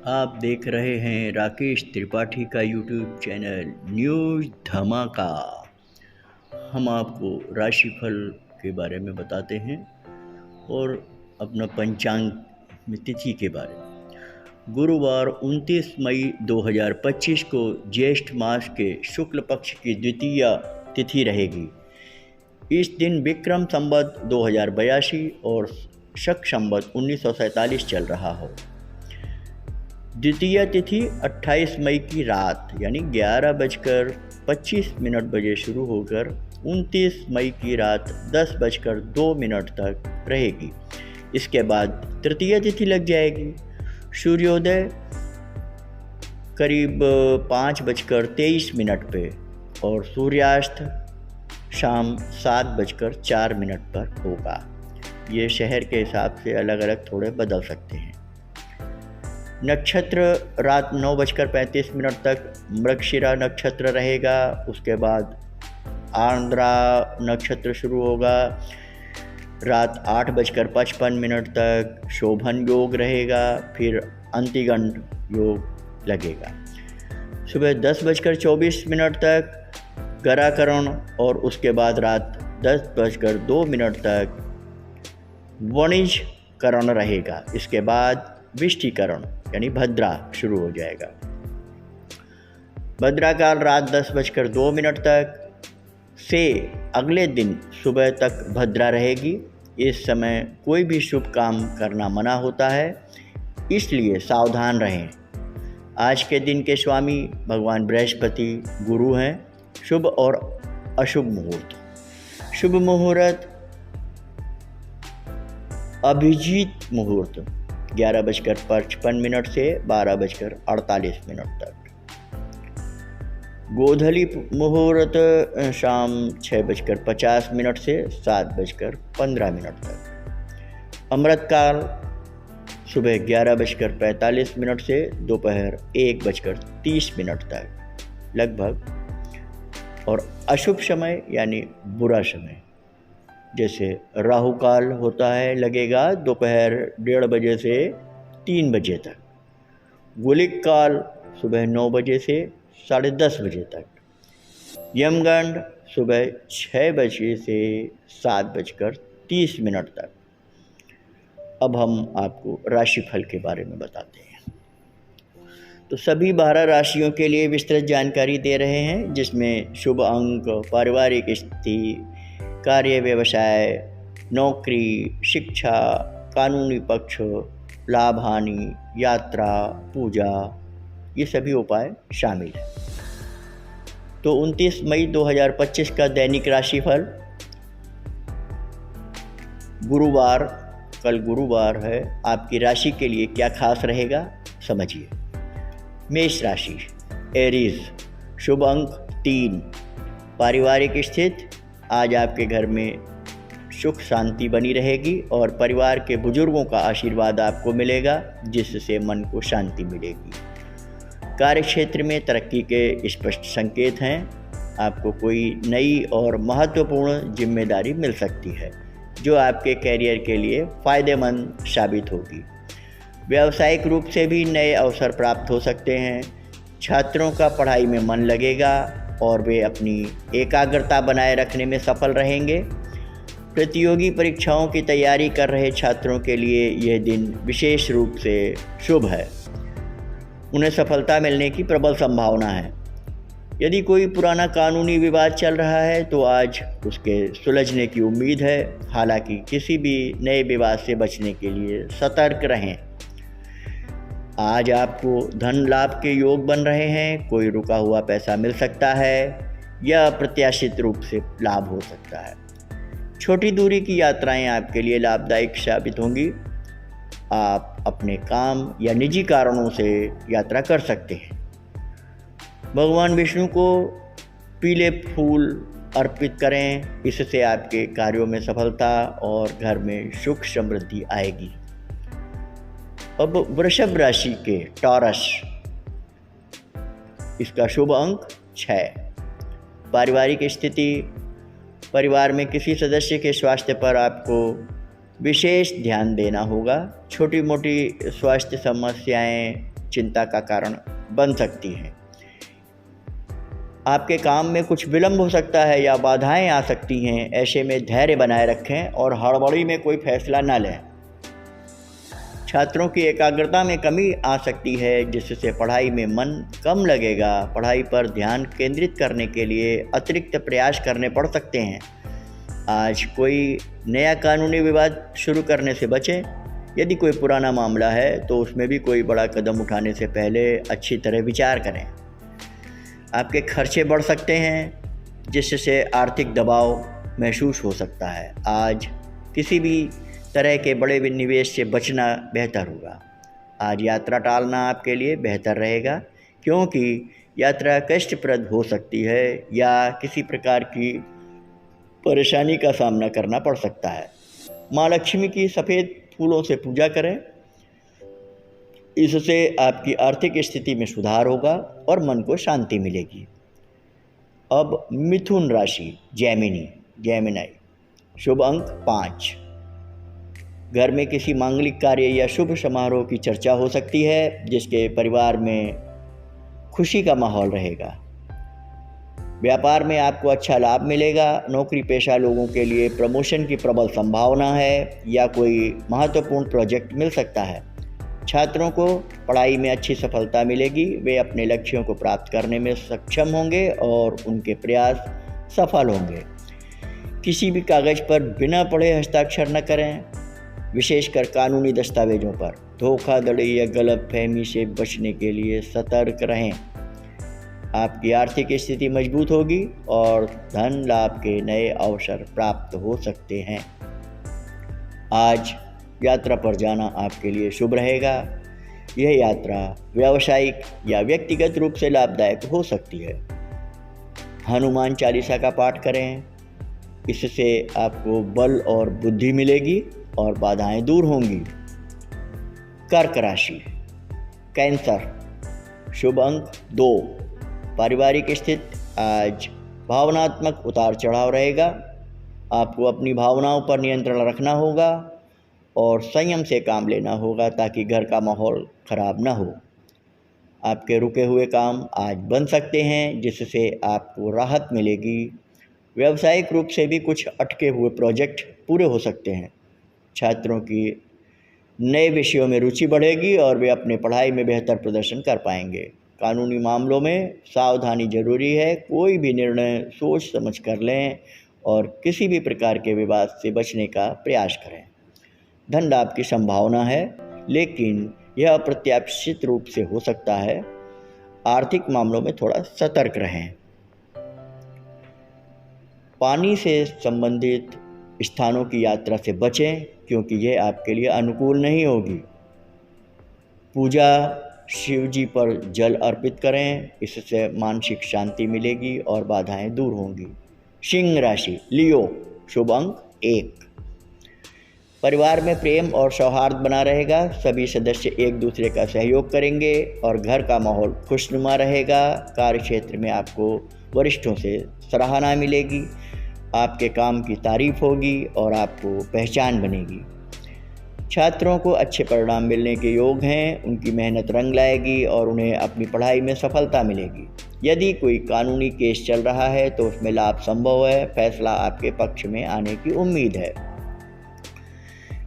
आप देख रहे हैं राकेश त्रिपाठी का यूट्यूब चैनल न्यूज़ धमाका। हम आपको राशिफल के बारे में बताते हैं और अपना पंचांग में तिथि के बारे में। गुरुवार 29 मई 2025 को ज्येष्ठ मास के शुक्ल पक्ष की द्वितीय तिथि रहेगी। इस दिन विक्रम संवत 2082 और शक संवत 1947 चल रहा हो। द्वितीय तिथि 28 मई की रात यानी 11:25 बजे शुरू होकर 29 मई की रात 10:02 तक रहेगी। इसके बाद तृतीय तिथि लग जाएगी। सूर्योदय करीब 5:23 पे और सूर्यास्त शाम 7:04 पर होगा। ये शहर के हिसाब से अलग अलग थोड़े बदल सकते हैं। नक्षत्र रात 9:35 तक मृगशिरा नक्षत्र रहेगा। उसके बाद आंद्रा नक्षत्र शुरू होगा। रात 8:55 तक शोभन योग रहेगा। फिर अंतिगंड योग लगेगा। सुबह 10:24 तक गराकरण और उसके बाद रात 10:02 तक वणिज करण रहेगा। इसके बाद विष्टिकरण यानी भद्रा शुरू हो जाएगा। भद्रा काल रात 10:02 तक से अगले दिन सुबह तक भद्रा रहेगी। इस समय कोई भी शुभ काम करना मना होता है, इसलिए सावधान रहें। आज के दिन के स्वामी भगवान बृहस्पति गुरु हैं। शुभ और अशुभ मुहूर्त। शुभ मुहूर्त अभिजीत मुहूर्त 11:55 से 12:48 तक। गोधली मुहूर्त शाम 6:50 से 7:15 तक। अमृत काल सुबह 11:45 से दोपहर 1:30 तक लगभग। और अशुभ समय यानी बुरा समय जैसे राहु काल होता है लगेगा दोपहर 1:30 बजे से 3 बजे तक। गुलिक काल सुबह 9 बजे से 10:30 बजे तक। यमगंड सुबह 6 बजे से 7:30 तक। अब हम आपको राशिफल के बारे में बताते हैं। तो सभी 12 राशियों के लिए विस्तृत जानकारी दे रहे हैं, जिसमें शुभ अंक, पारिवारिक स्थिति, कार्य व्यवसाय, नौकरी, शिक्षा, कानूनी पक्ष, लाभ हानि, यात्रा, पूजा, ये सभी उपाय शामिल हैं। तो 29 मई 2025 का दैनिक राशिफल गुरुवार, कल गुरुवार है, आपकी राशि के लिए क्या खास रहेगा समझिए। मेष राशि, एरीज, शुभ अंक 3। पारिवारिक स्थिति, आज आपके घर में सुख शांति बनी रहेगी और परिवार के बुजुर्गों का आशीर्वाद आपको मिलेगा, जिससे मन को शांति मिलेगी। कार्य क्षेत्र में तरक्की के स्पष्ट संकेत हैं। आपको कोई नई और महत्वपूर्ण जिम्मेदारी मिल सकती है, जो आपके कैरियर के लिए फ़ायदेमंद साबित होगी। व्यावसायिक रूप से भी नए अवसर प्राप्त हो सकते हैं। छात्रों का पढ़ाई में मन लगेगा और वे अपनी एकाग्रता बनाए रखने में सफल रहेंगे। प्रतियोगी परीक्षाओं की तैयारी कर रहे छात्रों के लिए यह दिन विशेष रूप से शुभ है। उन्हें सफलता मिलने की प्रबल संभावना है। यदि कोई पुराना कानूनी विवाद चल रहा है तो आज उसके सुलझने की उम्मीद है। हालांकि किसी भी नए विवाद से बचने के लिए सतर्क रहें। आज आपको धन लाभ के योग बन रहे हैं। कोई रुका हुआ पैसा मिल सकता है या अप्रत्याशित रूप से लाभ हो सकता है। छोटी दूरी की यात्राएं आपके लिए लाभदायक साबित होंगी। आप अपने काम या निजी कारणों से यात्रा कर सकते हैं। भगवान विष्णु को पीले फूल अर्पित करें, इससे आपके कार्यों में सफलता और घर में सुख समृद्धि आएगी। अब वृषभ राशि के टॉरस, इसका शुभ अंक 6। पारिवारिक स्थिति, परिवार में किसी सदस्य के स्वास्थ्य पर आपको विशेष ध्यान देना होगा। छोटी मोटी स्वास्थ्य समस्याएं चिंता का कारण बन सकती हैं। आपके काम में कुछ विलंब हो सकता है या बाधाएं आ सकती हैं। ऐसे में धैर्य बनाए रखें और हड़बड़ी में कोई फैसला न लें। छात्रों की एकाग्रता में कमी आ सकती है, जिससे पढ़ाई में मन कम लगेगा। पढ़ाई पर ध्यान केंद्रित करने के लिए अतिरिक्त प्रयास करने पड़ सकते हैं। आज कोई नया कानूनी विवाद शुरू करने से बचें। यदि कोई पुराना मामला है तो उसमें भी कोई बड़ा कदम उठाने से पहले अच्छी तरह विचार करें। आपके खर्चे बढ़ सकते हैं, जिससे आर्थिक दबाव महसूस हो सकता है। आज किसी भी तरह के बड़े निवेश से बचना बेहतर होगा। आज यात्रा टालना आपके लिए बेहतर रहेगा, क्योंकि यात्रा कष्टप्रद हो सकती है या किसी प्रकार की परेशानी का सामना करना पड़ सकता है। माँ लक्ष्मी की सफ़ेद फूलों से पूजा करें। इससे आपकी आर्थिक स्थिति में सुधार होगा और मन को शांति मिलेगी। अब मिथुन राशि, जेमिनी। शुभ अंक 5। घर में किसी मांगलिक कार्य या शुभ समारोह की चर्चा हो सकती है, जिसके परिवार में खुशी का माहौल रहेगा। व्यापार में आपको अच्छा लाभ मिलेगा। नौकरी पेशा लोगों के लिए प्रमोशन की प्रबल संभावना है या कोई महत्वपूर्ण प्रोजेक्ट मिल सकता है। छात्रों को पढ़ाई में अच्छी सफलता मिलेगी। वे अपने लक्ष्यों को प्राप्त करने में सक्षम होंगे और उनके प्रयास सफल होंगे। किसी भी कागज़ पर बिना पढ़े हस्ताक्षर न करें, विशेषकर कानूनी दस्तावेजों पर। धोखाधड़ी या गलतफहमी से बचने के लिए सतर्क रहें। आपकी आर्थिक स्थिति मजबूत होगी और धन लाभ के नए अवसर प्राप्त हो सकते हैं। आज यात्रा पर जाना आपके लिए शुभ रहेगा। यह यात्रा व्यावसायिक या व्यक्तिगत रूप से लाभदायक हो सकती है। हनुमान चालीसा का पाठ करें। इससे आपको बल और बुद्धि मिलेगी और बाधाएं दूर होंगी। कर्क राशि, कैंसर। शुभ अंक 2। पारिवारिक स्थिति आज भावनात्मक उतार चढ़ाव रहेगा। आपको अपनी भावनाओं पर नियंत्रण रखना होगा और संयम से काम लेना होगा ताकि घर का माहौल खराब ना हो। आपके रुके हुए काम आज बन सकते हैं, जिससे आपको राहत मिलेगी। व्यावसायिक रूप से भी कुछ अटके हुए प्रोजेक्ट पूरे हो सकते हैं। छात्रों की नए विषयों में रुचि बढ़ेगी और वे अपने पढ़ाई में बेहतर प्रदर्शन कर पाएंगे। कानूनी मामलों में सावधानी जरूरी है। कोई भी निर्णय सोच समझ कर लें और किसी भी प्रकार के विवाद से बचने का प्रयास करें। धन लाभ की संभावना है, लेकिन यह अप्रत्याशित रूप से हो सकता है। आर्थिक मामलों में थोड़ा सतर्क रहें। पानी से संबंधित स्थानों की यात्रा से बचें, क्योंकि यह आपके लिए अनुकूल नहीं होगी। पूजा शिव जी पर जल अर्पित करें। इससे मानसिक शांति मिलेगी और बाधाएं दूर होंगी। सिंह राशि, लियो। शुभ अंक 1। परिवार में प्रेम और सौहार्द बना रहेगा। सभी सदस्य एक दूसरे का सहयोग करेंगे और घर का माहौल खुशनुमा रहेगा। कार्य क्षेत्र में आपको वरिष्ठों से सराहना मिलेगी। आपके काम की तारीफ होगी और आपको पहचान बनेगी। छात्रों को अच्छे परिणाम मिलने के योग हैं। उनकी मेहनत रंग लाएगी और उन्हें अपनी पढ़ाई में सफलता मिलेगी। यदि कोई कानूनी केस चल रहा है तो उसमें लाभ संभव है। फैसला आपके पक्ष में आने की उम्मीद है।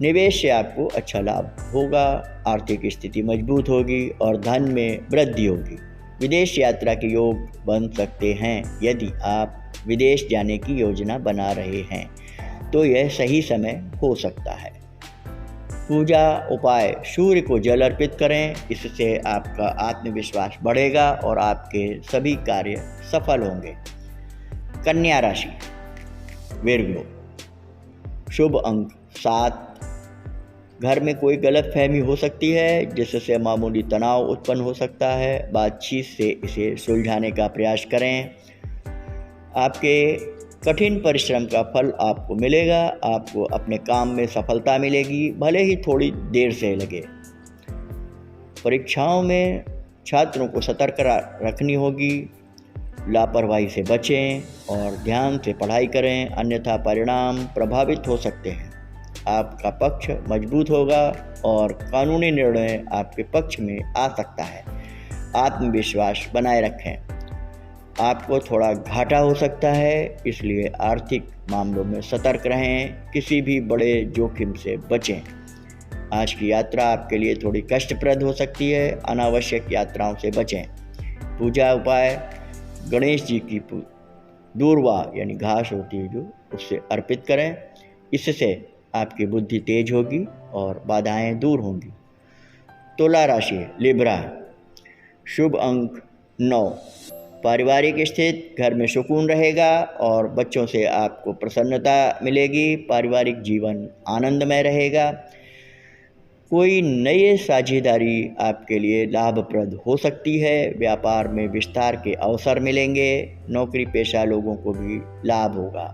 निवेश से आपको अच्छा लाभ होगा। आर्थिक स्थिति मजबूत होगी और धन में वृद्धि होगी। विदेश यात्रा के योग बन सकते हैं। यदि आप विदेश जाने की योजना बना रहे हैं तो यह सही समय हो सकता है। पूजा उपाय, सूर्य को जल अर्पित करें। इससे आपका आत्मविश्वास बढ़ेगा और आपके सभी कार्य सफल होंगे। कन्या राशि, विर्गो। शुभ अंक 7। घर में कोई गलतफहमी हो सकती है, जिससे मामूली तनाव उत्पन्न हो सकता है। बातचीत से इसे सुलझाने का प्रयास करें। आपके कठिन परिश्रम का फल आपको मिलेगा। आपको अपने काम में सफलता मिलेगी, भले ही थोड़ी देर से लगे। परीक्षाओं में छात्रों को सतर्क रखनी होगी। लापरवाही से बचें और ध्यान से पढ़ाई करें, अन्यथा परिणाम प्रभावित हो सकते हैं। आपका पक्ष मजबूत होगा और कानूनी निर्णय आपके पक्ष में आ सकता है। आत्मविश्वास बनाए रखें। आपको थोड़ा घाटा हो सकता है, इसलिए आर्थिक मामलों में सतर्क रहें। किसी भी बड़े जोखिम से बचें। आज की यात्रा आपके लिए थोड़ी कष्टप्रद हो सकती है। अनावश्यक यात्राओं से बचें। पूजा उपाय गणेश जी की दूर्वा यानी घास होती है जो, उससे अर्पित करें। इससे आपकी बुद्धि तेज होगी और बाधाएं दूर होंगी। तुला राशि लिब्रा, शुभ अंक 9। पारिवारिक स्थिति घर में सुकून रहेगा और बच्चों से आपको प्रसन्नता मिलेगी। पारिवारिक जीवन आनंदमय रहेगा। कोई नई साझेदारी आपके लिए लाभप्रद हो सकती है। व्यापार में विस्तार के अवसर मिलेंगे। नौकरी पेशा लोगों को भी लाभ होगा।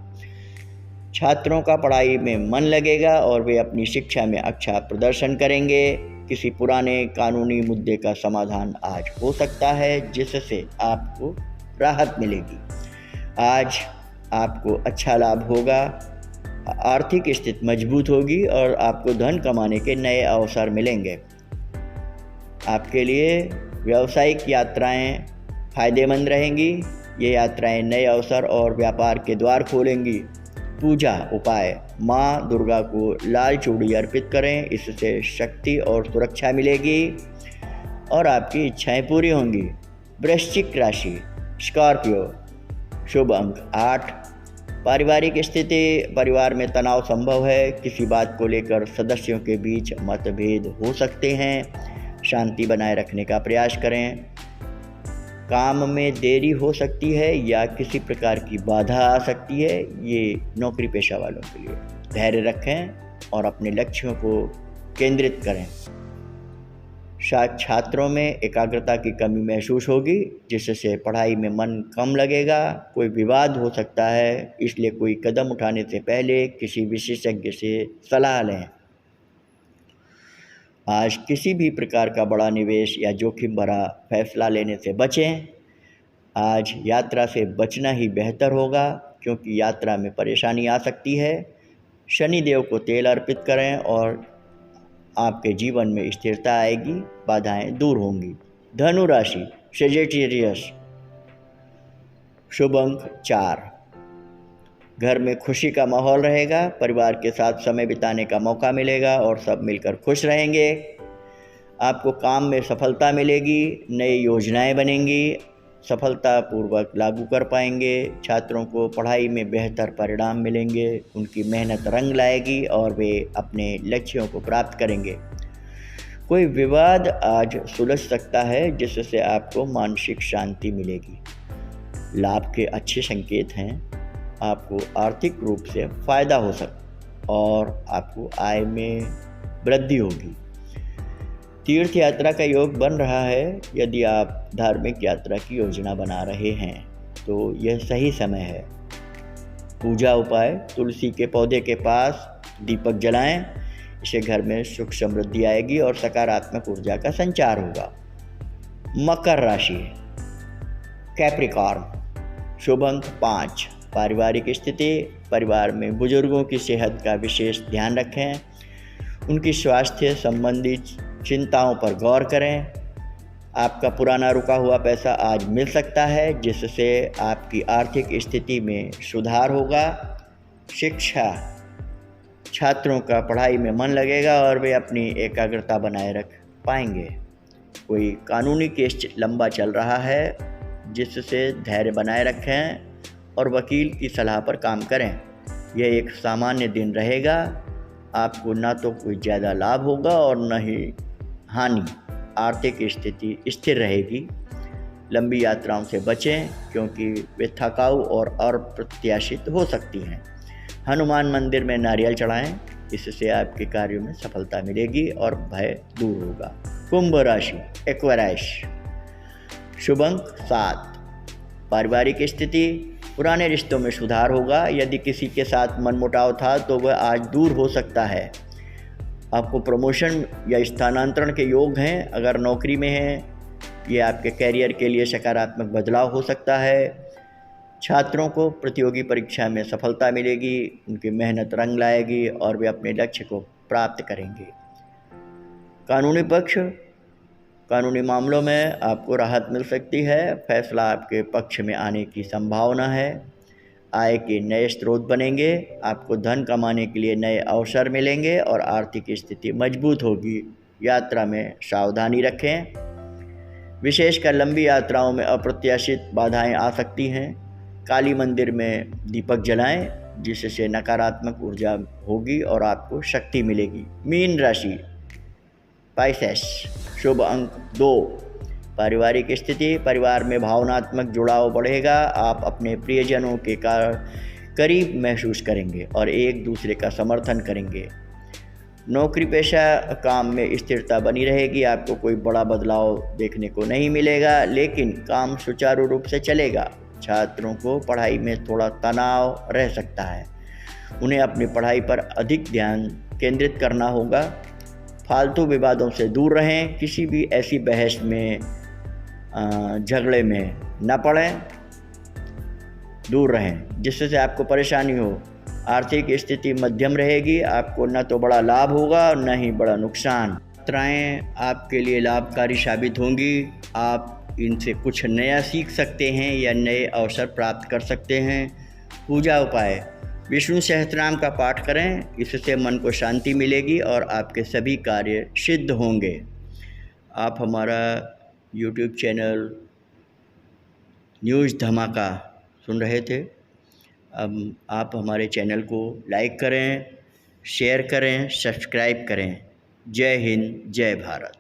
छात्रों का पढ़ाई में मन लगेगा और वे अपनी शिक्षा में अच्छा प्रदर्शन करेंगे। किसी पुराने कानूनी मुद्दे का समाधान आज हो सकता है, जिससे आपको राहत मिलेगी। आज आपको अच्छा लाभ होगा। आर्थिक स्थिति मजबूत होगी और आपको धन कमाने के नए अवसर मिलेंगे। आपके लिए व्यावसायिक यात्राएं फायदेमंद रहेंगी। ये यात्राएं नए अवसर और व्यापार के द्वार खोलेंगी। पूजा उपाय माँ दुर्गा को लाल चूड़ी अर्पित करें। इससे शक्ति और सुरक्षा मिलेगी और आपकी इच्छाएं पूरी होंगी। वृश्चिक राशि स्कॉर्पियो, शुभ अंक 8। पारिवारिक स्थिति परिवार में तनाव संभव है। किसी बात को लेकर सदस्यों के बीच मतभेद हो सकते हैं। शांति बनाए रखने का प्रयास करें। काम में देरी हो सकती है या किसी प्रकार की बाधा आ सकती है। ये नौकरी पेशा वालों के लिए धैर्य रखें और अपने लक्ष्यों को केंद्रित करें। छात्रों में एकाग्रता की कमी महसूस होगी, जिससे पढ़ाई में मन कम लगेगा। कोई विवाद हो सकता है, इसलिए कोई कदम उठाने से पहले किसी विशेषज्ञ से सलाह लें। आज किसी भी प्रकार का बड़ा निवेश या जोखिम भरा फैसला लेने से बचें। आज यात्रा से बचना ही बेहतर होगा, क्योंकि यात्रा में परेशानी आ सकती है। शनि देव को तेल अर्पित करें और आपके जीवन में स्थिरता आएगी। बाधाएं दूर होंगी। धनु राशि सेजिटेरियस, शुभ अंक 4। घर में खुशी का माहौल रहेगा। परिवार के साथ समय बिताने का मौका मिलेगा और सब मिलकर खुश रहेंगे। आपको काम में सफलता मिलेगी। नई योजनाएं बनेंगी। सफलतापूर्वक लागू कर पाएंगे। छात्रों को पढ़ाई में बेहतर परिणाम मिलेंगे। उनकी मेहनत रंग लाएगी और वे अपने लक्ष्यों को प्राप्त करेंगे। कोई विवाद आज सुलझ सकता है, जिससे आपको मानसिक शांति मिलेगी। लाभ के अच्छे संकेत हैं। आपको आर्थिक रूप से फायदा हो सकता और आपको आय में वृद्धि होगी। तीर्थ यात्रा का योग बन रहा है। यदि आप धार्मिक यात्रा की योजना बना रहे हैं तो यह सही समय है। पूजा उपाय तुलसी के पौधे के पास दीपक जलाएं। इससे घर में सुख समृद्धि आएगी और सकारात्मक ऊर्जा का संचार होगा। मकर राशि कैप्रिकॉर्न, शुभ अंक 5। पारिवारिक स्थिति परिवार में बुजुर्गों की सेहत का विशेष ध्यान रखें। उनकी स्वास्थ्य संबंधी चिंताओं पर गौर करें। आपका पुराना रुका हुआ पैसा आज मिल सकता है, जिससे आपकी आर्थिक स्थिति में सुधार होगा। शिक्षा छात्रों का पढ़ाई में मन लगेगा और वे अपनी एकाग्रता बनाए रख पाएंगे। कोई कानूनी केस लंबा चल रहा है, जिससे धैर्य बनाए रखें और वकील की सलाह पर काम करें। यह एक सामान्य दिन रहेगा। आपको ना तो कोई ज़्यादा लाभ होगा और न ही हानि। आर्थिक स्थिति स्थिर रहेगी। लंबी यात्राओं से बचें, क्योंकि वे थकाऊ और अप्रत्याशित हो सकती हैं। हनुमान मंदिर में नारियल चढ़ाएं। इससे आपके कार्यों में सफलता मिलेगी और भय दूर होगा। कुंभ राशि एक्वेरियस, शुभ अंक 7। पारिवारिक स्थिति पुराने रिश्तों में सुधार होगा। यदि किसी के साथ मनमुटाव था तो वह आज दूर हो सकता है। आपको प्रमोशन या स्थानांतरण के योग हैं। अगर नौकरी में हैं, ये आपके कैरियर के लिए सकारात्मक बदलाव हो सकता है। छात्रों को प्रतियोगी परीक्षा में सफलता मिलेगी, उनकी मेहनत रंग लाएगी और वे अपने लक्ष्य को प्राप्त करेंगे। कानूनी पक्ष, कानूनी मामलों में आपको राहत मिल सकती है, फैसला आपके पक्ष में आने की संभावना है। आय के नए स्रोत बनेंगे, आपको धन कमाने के लिए नए अवसर मिलेंगे और आर्थिक स्थिति मजबूत होगी। यात्रा में सावधानी रखें, विशेषकर लंबी यात्राओं में अप्रत्याशित बाधाएं आ सकती हैं। काली मंदिर में दीपक जलाएं, जिससे नकारात्मक ऊर्जा होगी और आपको शक्ति मिलेगी। मीन राशि, पाइसेस, शुभ अंक 2। पारिवारिक स्थिति, परिवार में भावनात्मक जुड़ाव बढ़ेगा, आप अपने प्रियजनों के करीब महसूस करेंगे और एक दूसरे का समर्थन करेंगे। नौकरी पेशा काम में स्थिरता बनी रहेगी, आपको कोई बड़ा बदलाव देखने को नहीं मिलेगा, लेकिन काम सुचारू रूप से चलेगा। छात्रों को पढ़ाई में थोड़ा तनाव रह सकता है, उन्हें अपनी पढ़ाई पर अधिक ध्यान केंद्रित करना होगा। फालतू विवादों से दूर रहें, किसी भी ऐसी बहस में झगड़े में न पड़ें, दूर रहें जिससे आपको परेशानी हो। आर्थिक स्थिति मध्यम रहेगी, आपको न तो बड़ा लाभ होगा और न ही बड़ा नुकसान। यात्राएं आपके लिए लाभकारी साबित होंगी, आप इनसे कुछ नया सीख सकते हैं या नए अवसर प्राप्त कर सकते हैं। पूजा उपाय, विष्णु सहस्त्रनाम का पाठ करें, इससे मन को शांति मिलेगी और आपके सभी कार्य सिद्ध होंगे। आप हमारा YouTube चैनल न्यूज़ धमाका सुन रहे थे। अब आप हमारे चैनल को लाइक करें, शेयर करें, सब्सक्राइब करें। जय हिंद, जय भारत।